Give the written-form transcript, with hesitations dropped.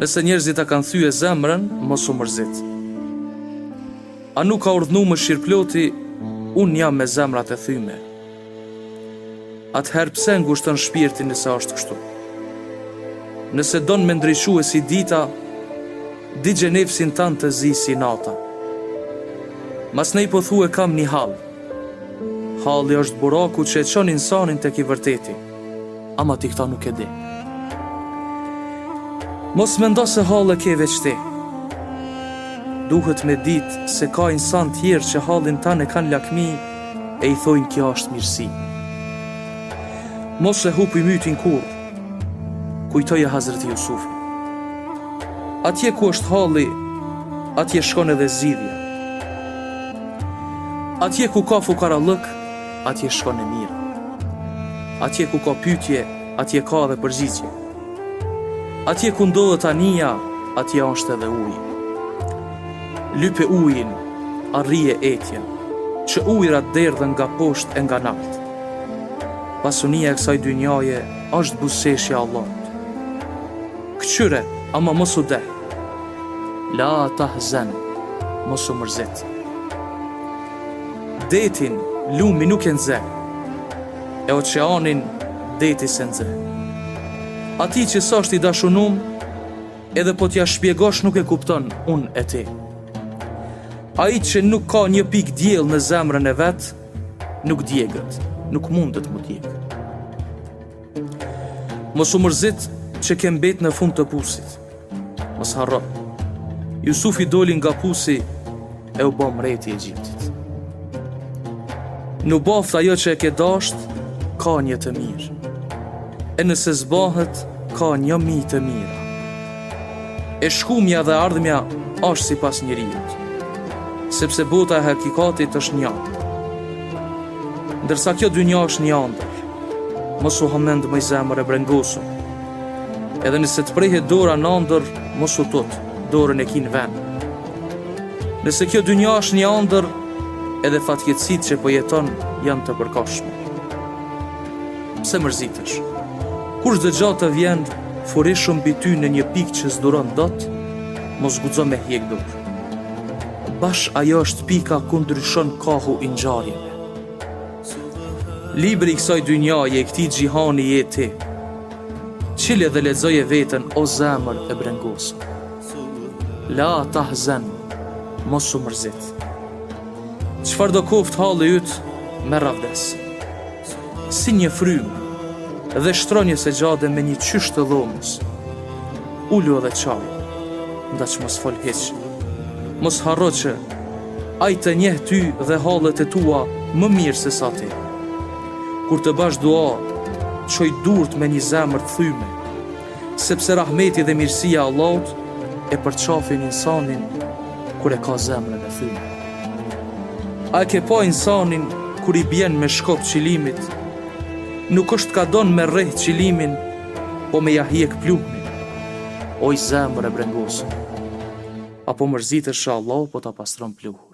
Nëse njerëzit ta kanë thye zemrën, mos u mërzit. A nuk ka urdhnu më shirploti, unë jam me zemrat e thyme. Atëherë pse ngushton shpirtin nëse është kështu? Nëse don me ndryshu e si dita, digje nefsin tanë të zi si nata. Mas ne i po thue kam një hall. Halli është buraku që e çon insanin tek i vërteti, ama ti këta nuk e di. Mos mendo se halli ke veç ti. Duhet me ditë se ka insan tjerë që hallin tanë e kanë lakmi e i thojnë kjo është mirësi. Mos e hupi mytin kur, kujtoje Hazreti Jusufi. Atje ku është halli, atje shkon edhe zgjidhja. Atje ku ka fukarallëk, atje shkon e mirë. Atje ku ka pyetje, atje ka dhe përgjigje. Atje ku ndodhet anija, atje është edhe uji. Lype ujin, arrije etjen, që ujrat derdhen nga poshtë e nga nalt. Pasunia e kësaj dynjaje është buzëqeshja e Allahut. Këqyre, ama mos u deh. La tahzan, mos u mërzit. Detin lumi nuk e nxe, e oqeanin deti se nxe. Ati që s'është i dashunum, edhe po t'ja shpjegosh nuk e kupton unë e ti. Ai që nuk ka një pik diell në zemrën e vet, nuk djegët, nuk mundet mu djegë. Mos u mërzit që ke mbet në fund të pusit. Mos harro. Jusufi doli nga pusi e u bë mreti i Egjiptit. Në baft ajo që e ke dasht, ka një të mirë. E nëse zbahet, ka 1000 të mira. E shkumja dhe ardhmja është si pas njeriut, sepse bota e hakikatit është një. Ndërsa kjo dynja është një andër, mos u hamend më i zemër e brengosur. Edhe nëse të prehet dora në andër, mos u tot, dorën e kin vend. Nëse kjo dynja është një andër, edhe fatkeqësitë që po jeton janë të përkohshme. Pse mërzitesh? Kur çdo gjë të vjen furishëm mbi ty në një pikë që s'duron dot, mos guxo me hjek dorë. Bash ajo është pika ku ndryshon kahu i ngjarjeve. Libri i kësaj dynjaje, e këtij xhihani je ti. Qile dhe lexoje veten o zemër e brengosur. La tahzan, mos u mërzit. Çfarë do koft halli yt, merr avdes. Si një frymë, dhe shtronje se gjade me një qysh të dhomës. Ulu edhe qaj, nda që mos fol hiq. Mos harro që ai të njeh ty dhe hallet e tua më mirë se sa ti. Kur të bash dua, qoj durt me një zemër të thyme, sepse rahmeti dhe mirësia Allahut e përqafin insanin kur e ka zemrën e thyme. A ke pa insanin kur i bjen me shkop qilimit, nuk është ka don me rreh qilimin, po me ja hjek pluhnin. Oj zemër e brengosur, apo mërzitesh Allah po ta pastron pluhun.